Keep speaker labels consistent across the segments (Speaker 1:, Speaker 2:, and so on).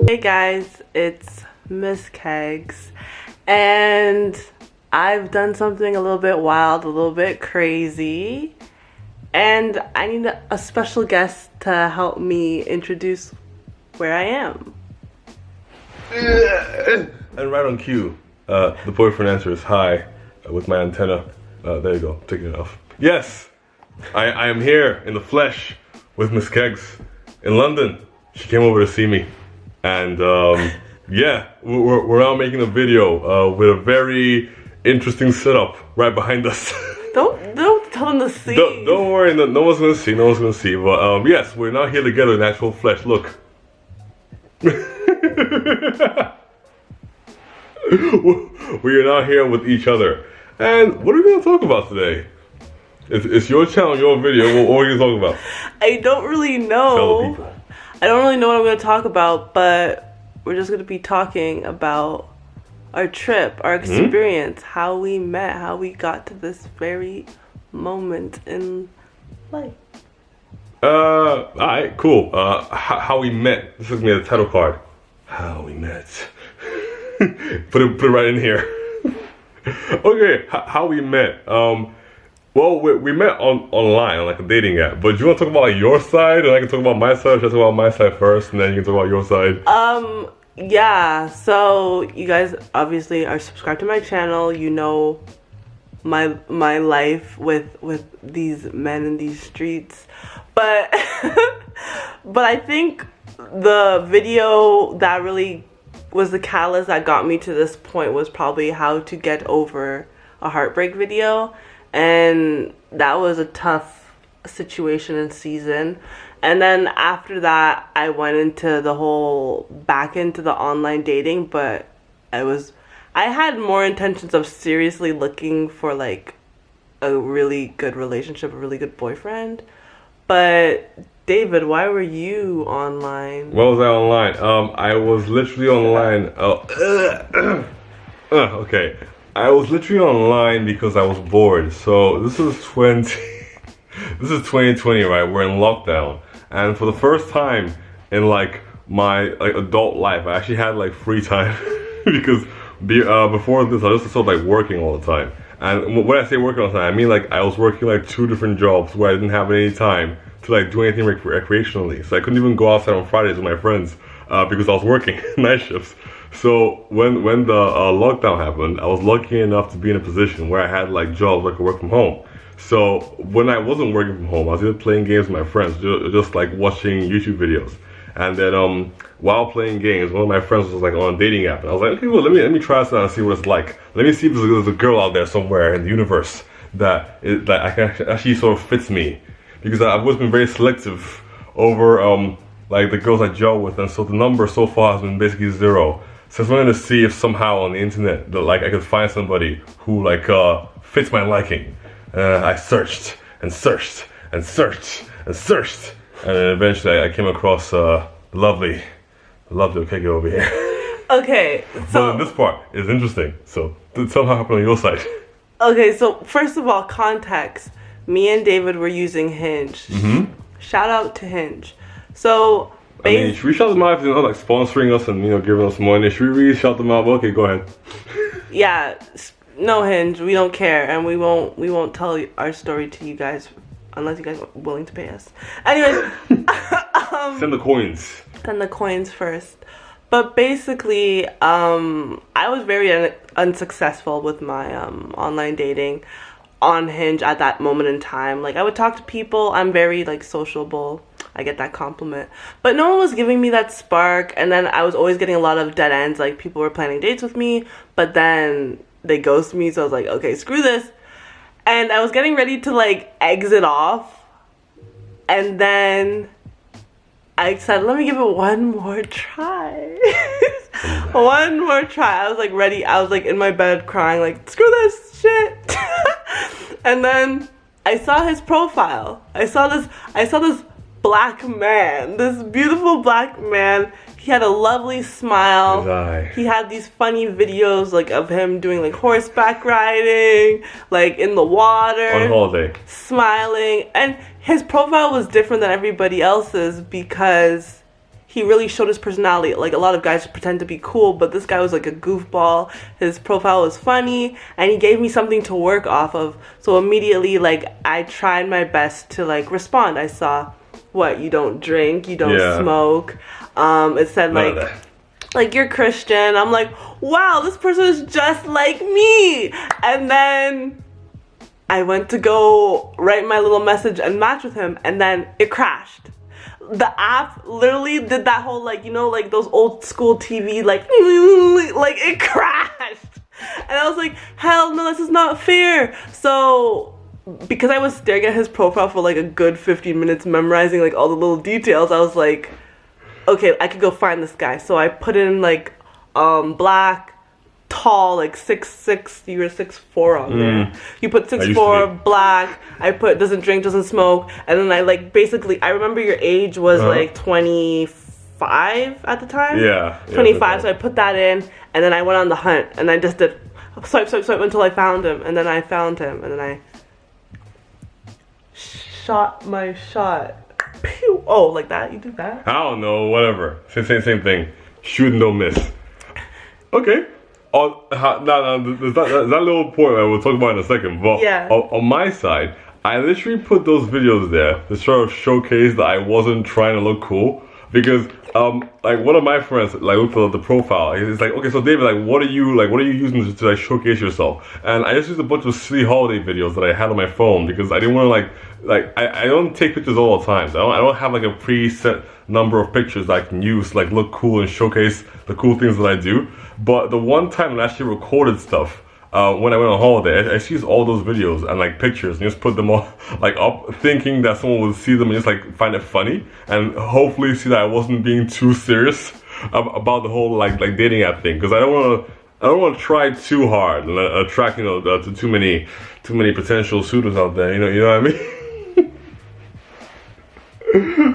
Speaker 1: Hey guys, it's Miss Kegs, and I've done something a little bit wild, a little bit crazy, and I need a special guest to help me introduce where I am.
Speaker 2: And right on cue, the boyfriend answers hi with my antenna. There you go, taking it off. Yes, I am here in the flesh with Miss Kegs in London. She came over to see me, and yeah, we're now making a video with a very interesting setup right behind us.
Speaker 1: Don't tell them to see.
Speaker 2: Don't worry, no one's gonna see. No one's gonna see. But yes, we're now here together in actual flesh. Look. We are now here with each other. And what are we going to talk about today? It's your channel, your video. What are you going to talk about?
Speaker 1: I don't really know.
Speaker 2: Tell the people.
Speaker 1: I don't really know what I'm going to talk about, but we're just going to be talking about our trip, our experience, how we met, how we got to this very moment in life.
Speaker 2: Alright, cool. How we met. This is gonna be the title card. How we met. put it right in here. Okay, how we met. Well, we met online, on like a dating app. But do you want to talk about like your side, and I can talk about my side? Or should I talk about my side first, and then you can talk about your side?
Speaker 1: Yeah. So you guys obviously are subscribed to my channel. You know my life with these men in these streets. But but I think the video that really was the catalyst that got me to this point was probably how to get over a heartbreak video. And that was a tough situation and season. And then after that, I went into back into the online dating, but I had more intentions of seriously looking for like a really good relationship, a really good boyfriend. But David, why were you online?
Speaker 2: Why was I online? I was literally online. Okay. I was literally online because I was bored. So this is 2020, right? We're in lockdown, and for the first time in like my adult life, I actually had like free time because before this, I just started like working all the time. And when I say working all the time, I mean like I was working like 2 different jobs where I didn't have any time to like do anything recreationally. So I couldn't even go outside on Fridays with my friends because I was working night shifts. So when the lockdown happened, I was lucky enough to be in a position where I had like jobs where I could work from home. So when I wasn't working from home, I was either playing games with my friends, just like watching YouTube videos. And then while playing games, one of my friends was like on a dating app, and I was like, okay, well, let me try this out and see what it's like. Let me see if there's a girl out there somewhere in the universe that I can actually sort of fits me, because I've always been very selective over like the girls I gel with, and so the number so far has been basically 0. So I was wanting to see if somehow on the internet that like I could find somebody who like fits my liking. I searched and searched and searched and searched. And then eventually I came across lovely Okege over here.
Speaker 1: Okay, so
Speaker 2: but this part is interesting. So tell me how happened on your side.
Speaker 1: Okay, so first of all, context. Me and David were using Hinge. Shout out to Hinge. So
Speaker 2: I mean, should we shout them out if they're not like sponsoring us and giving us money? Should we really shout them out? Okay, go ahead.
Speaker 1: Yeah, no Hinge. We don't care, and we won't tell our story to you guys unless you guys are willing to pay us. Anyways,
Speaker 2: send the coins.
Speaker 1: Send the coins first. But basically, I was very unsuccessful with my online dating on Hinge at that moment in time. Like, I would talk to people. I'm very like sociable. I get that compliment. But no one was giving me that spark. And then I was always getting a lot of dead ends. Like, people were planning dates with me, but then they ghosted me. So I was like, okay, screw this. And I was getting ready to like exit off. And then I said, let me give it one more try. One more try. I was like ready. I was like in my bed crying like, screw this shit. And then I saw his profile. I saw this black man, this beautiful black man. He had a lovely smile.
Speaker 2: His eye.
Speaker 1: He had these funny videos like of him doing like horseback riding, like in the water.
Speaker 2: On holiday.
Speaker 1: Smiling. And his profile was different than everybody else's because he really showed his personality. Like, a lot of guys pretend to be cool, but this guy was like a goofball. His profile was funny, and he gave me something to work off of. So immediately, like, I tried my best to like respond. I saw, what, you don't drink, you don't smoke. It said like you're Christian. I'm like, wow, this person is just like me. And then I went to go write my little message and match with him, and then it crashed. The app literally did that whole, like, you know, like those old school TV, like it crashed. And I was like, hell no, this is not fair. So because I was staring at his profile for like a good 15 minutes, memorizing like all the little details, I was like, okay, I could go find this guy. So I put in like black, tall, like 6'6", you were 6'4" on there. You put 6'4", black. I put doesn't drink, doesn't smoke, and then I like basically, I remember your age was like 25 at the time.
Speaker 2: Yeah,
Speaker 1: 25. So I put that in, and then I went on the hunt, and I just did swipe until I found him, and then I found him, and then I shot my shot. Pew! Oh, like that? You do that?
Speaker 2: I don't know, whatever. Same thing. Shoot and don't miss. Okay. There's that little point that we'll talk about in a second. But on my side, I literally put those videos there to sort of showcase that I wasn't trying to look cool. Because like one of my friends like looked at the profile. He's like, okay, so David, like what are you using to like showcase yourself? And I just used a bunch of silly holiday videos that I had on my phone because I didn't want to I don't take pictures all the time. So I don't have like a preset number of pictures that I can use to like look cool and showcase the cool things that I do. But the one time I actually recorded stuff when I went on holiday, I just used all those videos and like pictures and just put them all like up, thinking that someone would see them and just like find it funny and hopefully see that I wasn't being too serious about the whole like dating app thing, because I don't want to try too hard and attract to too many potential suitors out there. You know what I mean?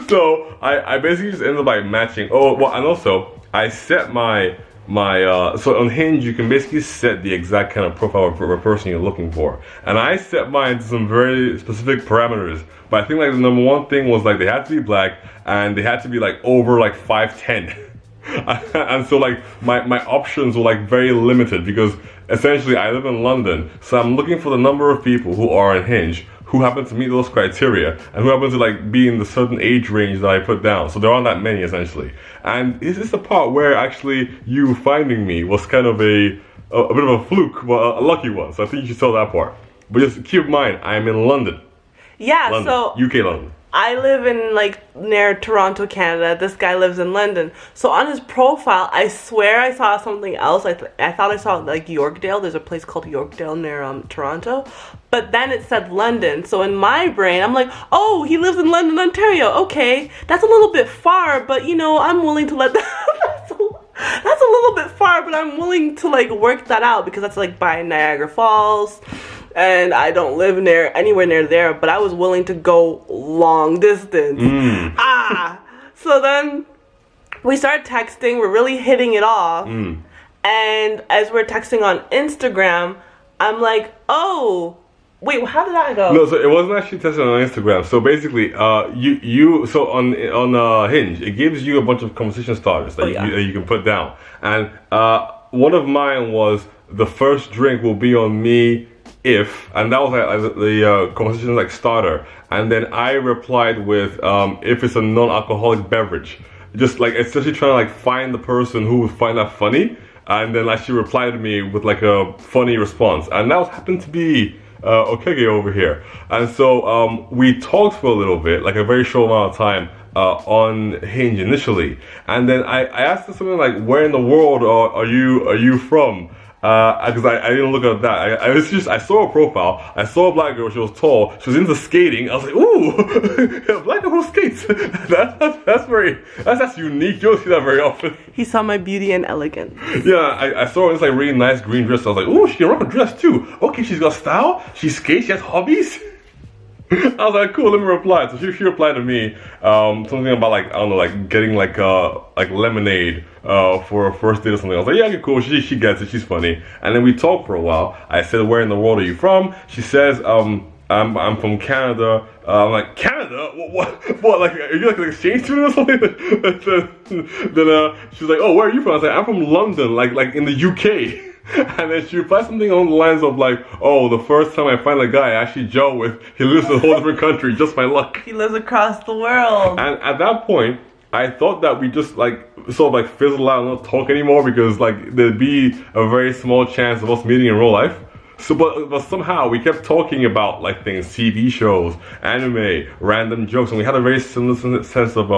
Speaker 2: So I basically just ended up like matching. Oh well, and also I set my so on Hinge you can basically set the exact kind of profile of a person you're looking for, and I set mine to some very specific parameters. But I think like the number one thing was like they had to be black and they had to be like over like 5'10". And so like my options were like very limited because essentially I live in London, so I'm looking for the number of people who are on Hinge who happen to meet those criteria and who happen to like be in the certain age range that I put down. So there aren't that many essentially. And this is the part where actually you finding me was kind of a bit of a fluke, well, a lucky one. So I think you should tell that part. But just keep in mind, I'm in London.
Speaker 1: Yeah,
Speaker 2: London,
Speaker 1: so
Speaker 2: UK London.
Speaker 1: I live in like near Toronto, Canada. This guy lives in London. So on his profile, I swear I saw something else. I thought I saw like Yorkdale. There's a place called Yorkdale near Toronto. But then it said London. So in my brain, I'm like, oh, he lives in London, Ontario. Okay, that's a little bit far, but you know, I'm willing to let that. That's a little bit far, but I'm willing to like work that out because that's like by Niagara Falls. And I don't live anywhere near there, but I was willing to go long distance. So then we start texting. We're really hitting it off. And as we're texting on Instagram, I'm like, oh, wait, how did that go?
Speaker 2: No, so it wasn't actually tested on Instagram. So basically, so on Hinge, it gives you a bunch of conversation starters that you can put down. And one of mine was the first drink will be on me if, and that was like the conversation like starter. And then I replied with if it's a non-alcoholic beverage, just like essentially trying to like find the person who would find that funny, and then she replied to me with like a funny response, and that happened to be Okege over here. And so we talked for a little bit, like a very short amount of time on Hinge initially, and then I asked her something like, where in the world are you from? Because I didn't look at that. I saw a profile. I saw a black girl. She was tall. She was into skating. I was like, ooh, a black girl who skates. That's unique. You don't see that very often.
Speaker 1: He saw my beauty and elegance.
Speaker 2: Yeah, I saw her in this like really nice green dress. I was like, ooh, she can rock a dress too. Okay, she's got style. She skates. She has hobbies. I was like, cool, let me reply. So she replied to me something about like, I don't know, like getting like lemonade for a first date or something. I was like, yeah, okay, cool, she gets it, she's funny. And then we talked for a while. I said, where in the world are you from? She says, I'm from Canada. I'm like, Canada? What? Like, are you like an exchange student or something? then she's like, oh, where are you from? I was like, I'm from London, like in the UK. And then she replied something along the lines of like, oh, the first time I find a guy I actually gel with, he lives in a whole different country, just my luck.
Speaker 1: He lives across the world.
Speaker 2: And at that point, I thought that we just like sort of like fizzle out and not talk anymore because like there'd be a very small chance of us meeting in real life. So, but somehow we kept talking about like things, TV shows, anime, random jokes, and we had a very similar sense of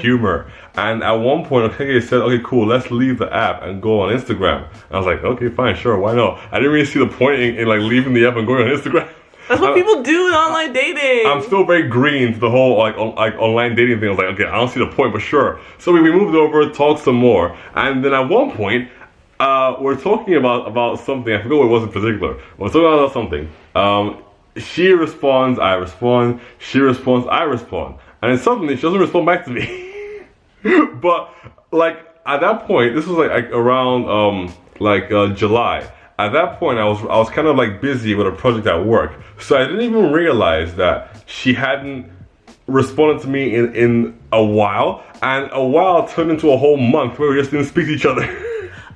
Speaker 2: humor. And at one point, okay, said, okay, cool, let's leave the app and go on Instagram. And I was like, okay, fine, sure, why not? I didn't really see the point in like leaving the app and going on Instagram.
Speaker 1: That's what people do in online dating.
Speaker 2: I'm still very green to the whole like online dating thing. I was like, okay, I don't see the point, but sure. So we moved over, talked some more, and then at one point, we're talking about something. I forgot what it was in particular. We're talking about something. She responds, I respond. She responds, I respond, and then suddenly she doesn't respond back to me. But like at that point, this was like around July. At that point, I was kind of like busy with a project at work, so I didn't even realize that she hadn't responded to me in a while, and a while turned into a whole month where we just didn't speak to each other.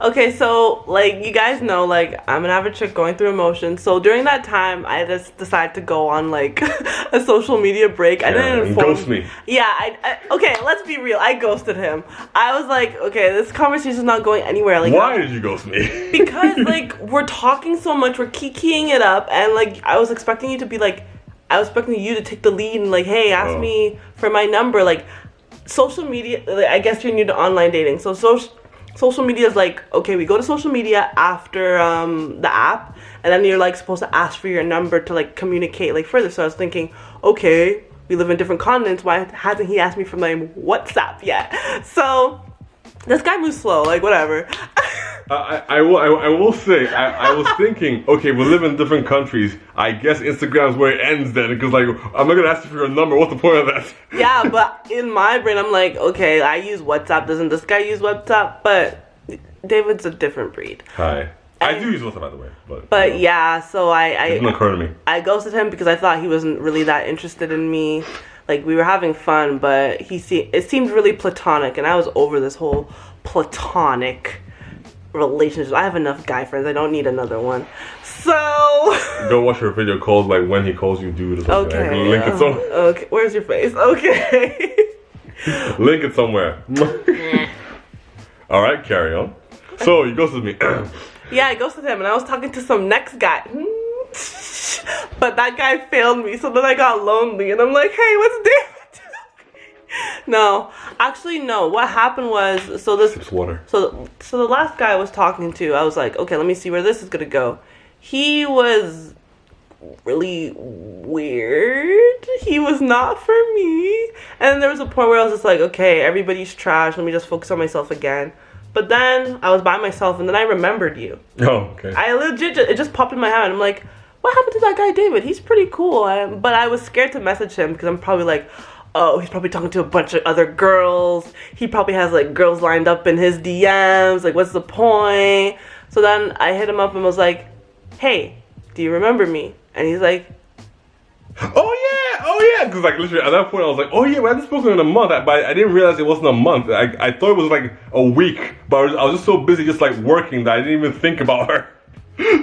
Speaker 1: Okay, so like you guys know, like I'm an avid chick going through emotions. So during that time, I just decided to go on like a social media break. I didn't inform.
Speaker 2: Ghost me.
Speaker 1: Yeah, okay, let's be real. I ghosted him. I was like, okay, this conversation's not going anywhere. Like,
Speaker 2: why did you ghost me?
Speaker 1: Because like we're talking so much, we're kikiing it up, and like I was expecting you to be like, I was expecting you to take the lead and like, hey, ask me for my number. Like, social media. Like, I guess you're new to online dating, so social media is like, okay, we go to social media after the app, and then you're like supposed to ask for your number to like communicate like further. So I was thinking, okay, we live in different continents, why hasn't he asked me for my WhatsApp yet? So this guy moves slow, like whatever.
Speaker 2: I will say, I was thinking, okay, we live in different countries. I guess Instagram's where it ends then, because like, I'm not gonna ask you for your number, what's the point of that?
Speaker 1: Yeah, but in my brain, I'm like, okay, I use WhatsApp, doesn't this guy use WhatsApp? But David's a different breed.
Speaker 2: Hi. I do use WhatsApp, by the way.
Speaker 1: But you know, yeah, so
Speaker 2: it didn't occur to me.
Speaker 1: I ghosted him because I thought he wasn't really that interested in me. Like, we were having fun, but it seemed really platonic, and I was over this whole platonic relationship. I have enough guy friends. I don't need another one. So
Speaker 2: go watch her video called like when he calls you dude or something.
Speaker 1: Okay.
Speaker 2: Link it somewhere.
Speaker 1: Okay. Where's your face? Okay.
Speaker 2: Link it somewhere. All right, carry on. So you ghosted me.
Speaker 1: Yeah, I ghosted him, and I was talking to some next guy. But that guy failed me, so then I got lonely, and I'm like, hey, what's David doing? No, actually, no. What happened was, so the last guy I was talking to, I was like, okay, let me see where this is gonna go. He was really weird. He was not for me. And there was a point where I was just like, okay, everybody's trash. Let me just focus on myself again. But then I was by myself, and then I remembered you.
Speaker 2: Oh, okay.
Speaker 1: It just popped in my head. I'm like, what happened to that guy David? He's pretty cool. But I was scared to message him because I'm probably like, oh, he's probably talking to a bunch of other girls. He probably has like girls lined up in his DMs. Like, what's the point? So then I hit him up and was like, hey, do you remember me? And he's like,
Speaker 2: oh yeah, because like literally at that point I was like, oh yeah, we hadn't spoken in a month, but I didn't realize it wasn't a month. I thought it was like a week, but I was just so busy just like working that I didn't even think about her.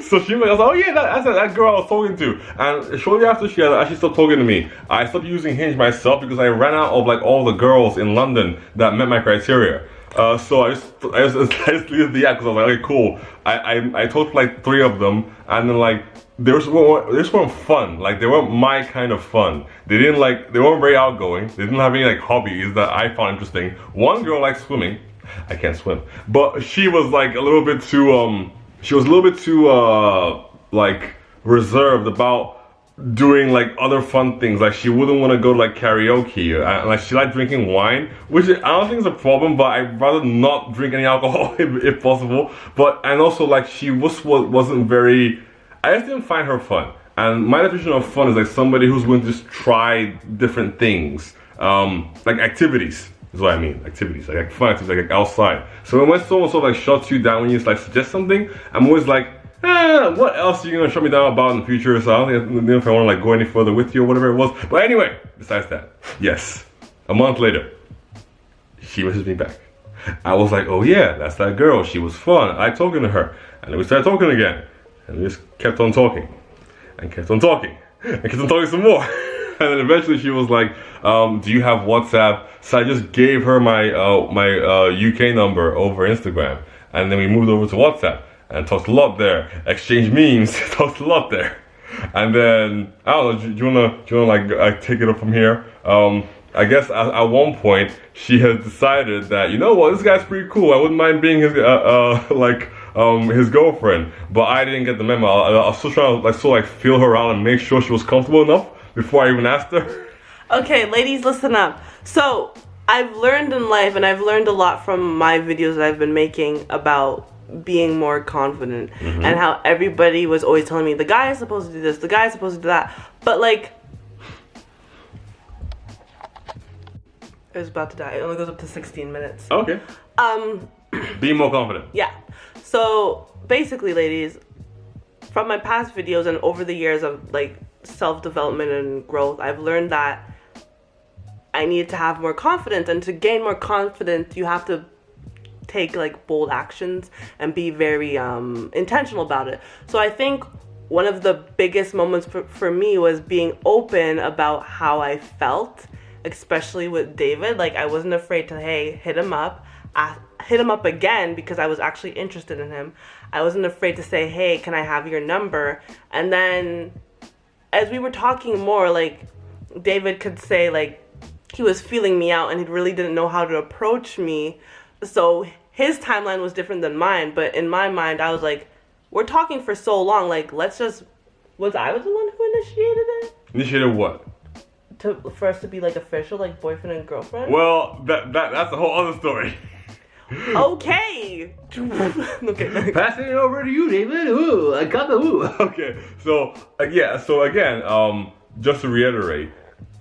Speaker 2: So I was like, oh yeah, that's that girl I was talking to. And shortly after she had actually stopped talking to me, I stopped using Hinge myself because I ran out of like all the girls in London that met my criteria. So I just deleted the app because I was like, okay, cool. I talked to like 3 of them, and then like they just weren't fun. Like they weren't my kind of fun. They weren't very outgoing. They didn't have any like hobbies that I found interesting. One girl liked swimming. I can't swim, but she was like a little bit too like reserved about doing like other fun things. Like she wouldn't want to go to like karaoke. Like she liked drinking wine, which I don't think is a problem, but I'd rather not drink any alcohol if possible. And also like she wasn't very, I just didn't find her fun. And my definition of fun is like somebody who's going to just try different things, like activities is what I mean. Activities, like fun activities, like outside. So when someone sort of like shuts you down when you like suggest something, I'm always like, what else are you gonna shut me down about in the future? So I don't think if I want to like go any further with you or whatever it was. But anyway, besides that, yes, a month later, she messaged me back. I was like, oh yeah, that's that girl. She was fun. I talking to her, and then we started talking again, and we just kept on talking, and kept on talking, and kept on talking some more. And then eventually she was like, do you have WhatsApp? So I just gave her my UK number over Instagram, and then we moved over to WhatsApp and talked a lot there, exchanged memes, talked a lot there. And then I don't know, do you wanna like take it up from here? I guess at one point she had decided that, you know what, this guy's pretty cool. I wouldn't mind being his his girlfriend. But I didn't get the memo. I was still trying to like feel her out and make sure she was comfortable enough before I even asked her.
Speaker 1: Okay, ladies, listen up. So I've learned in life, and I've learned a lot from my videos that I've been making about being more confident, and how everybody was always telling me the guy is supposed to do this, the guy is supposed to do that, but like, it was about to die. It only goes up to 16 minutes.
Speaker 2: Okay. Be more confident.
Speaker 1: Yeah. So basically, ladies, from my past videos and over the years of like self-development and growth, I've learned that I need to have more confidence, and to gain more confidence, you have to take like bold actions and be very intentional about it. So I think one of the biggest moments for me was being open about how I felt, especially with David. Like, I wasn't afraid to, hey, hit him up. I hit him up again because I was actually interested in him. I wasn't afraid to say, hey, can I have your number? And then as we were talking more, like, David could say like he was feeling me out and he really didn't know how to approach me. So his timeline was different than mine, but in my mind I was like, we're talking for so long, like, let's just, I was the one who initiated it?
Speaker 2: Initiated what?
Speaker 1: For us to be like official, like boyfriend and girlfriend?
Speaker 2: Well, that's a whole other story.
Speaker 1: Okay. Okay.
Speaker 2: Passing it over to you, David. Ooh, I got the ooh. Okay, so yeah, so again, just to reiterate,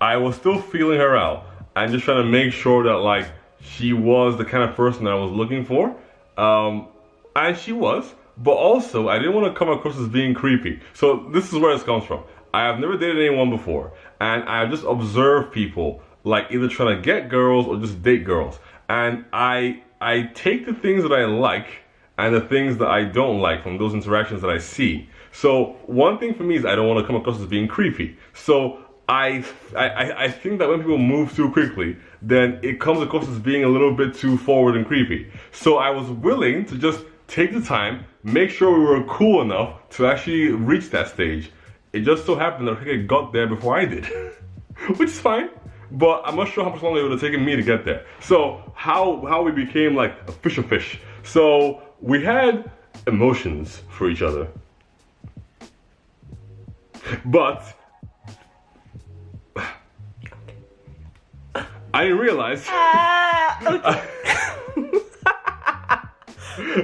Speaker 2: I was still feeling her out and just trying to make sure that like she was the kind of person I was looking for, and she was. But also, I didn't want to come across as being creepy. So this is where this comes from. I have never dated anyone before, and I just observed people like either trying to get girls or just date girls, and I take the things that I like and the things that I don't like from those interactions that I see. So one thing for me is I don't want to come across as being creepy. So I think that when people move too quickly, then it comes across as being a little bit too forward and creepy. So I was willing to just take the time, make sure we were cool enough to actually reach that stage. It just so happened that I got there before I did, which is fine. But I'm not sure how much longer it would have taken me to get there. So how we became like a fish. So we had emotions for each other, but I didn't realize.
Speaker 1: Okay.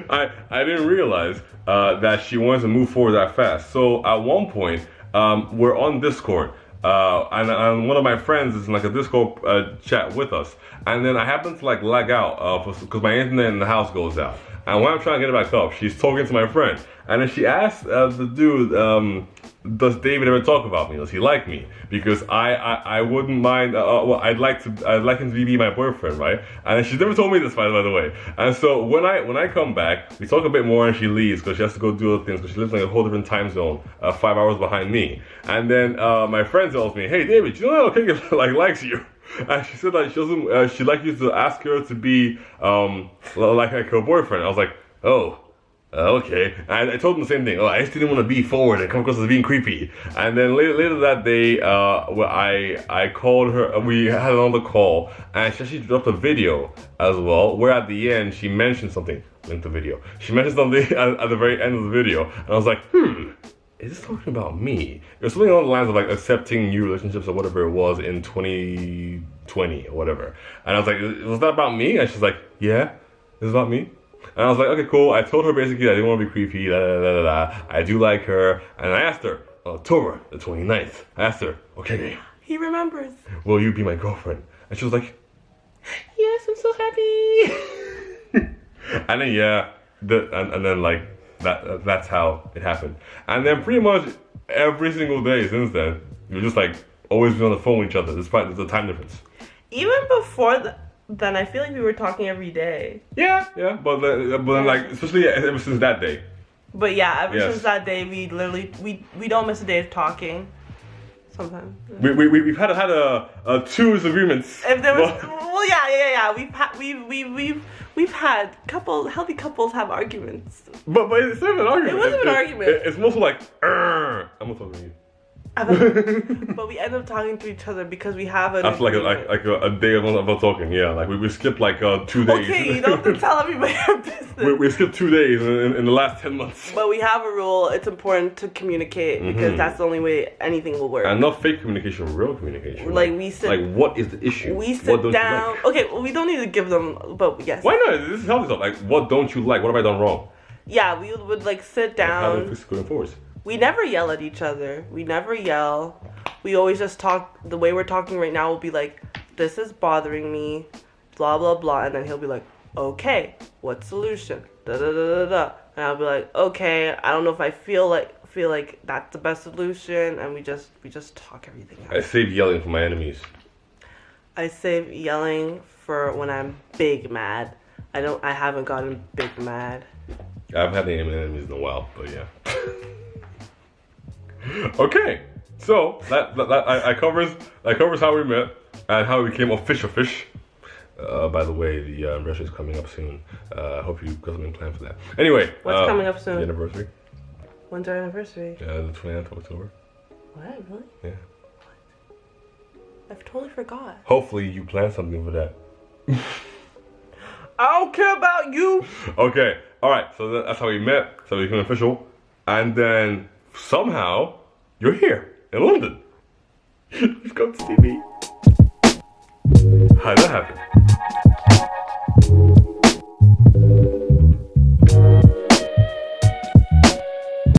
Speaker 2: I didn't realize that she wanted to move forward that fast. So at one point, we're on Discord. And one of my friends is in like a Discord chat with us, and then I happen to like lag out because my internet in the house goes out. And when I'm trying to get it back up, she's talking to my friend, and then she asked the dude, "Does David ever talk about me? Does he like me?" Because I wouldn't mind. Well, I'd like him to be my boyfriend, right? And she's never told me this, by the way. And so when I come back, we talk a bit more, and she leaves because she has to go do other things because she lives in like a whole different time zone, 5 hours behind me. And then my friend tells me, "Hey, David, you know that Kiki like likes you." And she said that she doesn't. She'd like you to ask her to be like her boyfriend. I was like, oh. Okay, and I told him the same thing. Oh, I just didn't want to be forward and come across as being creepy. And then later that day, I called her. We had another call, and she actually dropped a video as well. Where at the end she mentioned something. Link the video. She mentioned something at the very end of the video, and I was like, is this talking about me? It was something along the lines of like accepting new relationships or whatever it was in 2020 or whatever. And I was like, was that about me? And she's like, yeah, it's about me. And I was like, okay, cool. I told her basically I didn't want to be creepy, I do like her. And I asked her, on October the 29th, I asked her, okay,
Speaker 1: He remembers.
Speaker 2: will you be my girlfriend? And she was like, yes, I'm so happy. And then, yeah, and then like That's how it happened. And then pretty much every single day since then, we're just like always be on the phone with each other, despite the time difference.
Speaker 1: Even before then, I feel like we were talking every day.
Speaker 2: Yeah, but then like especially ever since that day.
Speaker 1: But yeah, ever
Speaker 2: Yes.
Speaker 1: since that day, we literally we don't miss a day of talking. Sometimes.
Speaker 2: We've had two disagreements.
Speaker 1: If there was, well, yeah. We've had healthy couples have arguments.
Speaker 2: But it's not an argument.
Speaker 1: It wasn't an argument.
Speaker 2: It's mostly like, I'm not talking to you.
Speaker 1: But we end up talking to each other because we have an
Speaker 2: After like
Speaker 1: agreement.
Speaker 2: a day of not talking, yeah. Like we skipped like 2 days.
Speaker 1: Okay, you don't have to tell everybody your business.
Speaker 2: we skipped 2 days in the last 10 months.
Speaker 1: But we have a rule. It's important to communicate because that's the only way anything will work.
Speaker 2: And not fake communication, real communication.
Speaker 1: Like we sit.
Speaker 2: Like what is the issue?
Speaker 1: We
Speaker 2: What
Speaker 1: sit
Speaker 2: don't you
Speaker 1: down.
Speaker 2: like?
Speaker 1: Okay, well, we don't need to give them. But yes.
Speaker 2: Why not? This is healthy stuff. Like what don't you like? What have I done wrong?
Speaker 1: Yeah, we would like sit
Speaker 2: How do
Speaker 1: down.
Speaker 2: we fix it going forward?
Speaker 1: We never yell at each other. We never yell. We always just talk. The way we're talking right now will be like, this is bothering me, blah, blah, blah. And then he'll be like, okay, what solution? Da, da, da, da, da. And I'll be like, okay, I don't know if I feel like that's the best solution. And we just talk everything out.
Speaker 2: I save yelling for my enemies.
Speaker 1: I save yelling for when I'm big mad. I haven't gotten big mad.
Speaker 2: I haven't had any enemies in a while, but yeah. Okay, so that covers how we met and how we became official fish. By the way, the anniversary is coming up soon. I hope you got something planned for that. Anyway,
Speaker 1: What's coming up soon?
Speaker 2: The anniversary.
Speaker 1: When's our anniversary?
Speaker 2: The 29th of October.
Speaker 1: What? Really?
Speaker 2: Yeah.
Speaker 1: I totally forgot.
Speaker 2: Hopefully you plan something for that.
Speaker 1: I don't care about you.
Speaker 2: Okay, all right. So that's how we met. So we became official, and then somehow you're here in London. You've come to see me. How did that happen?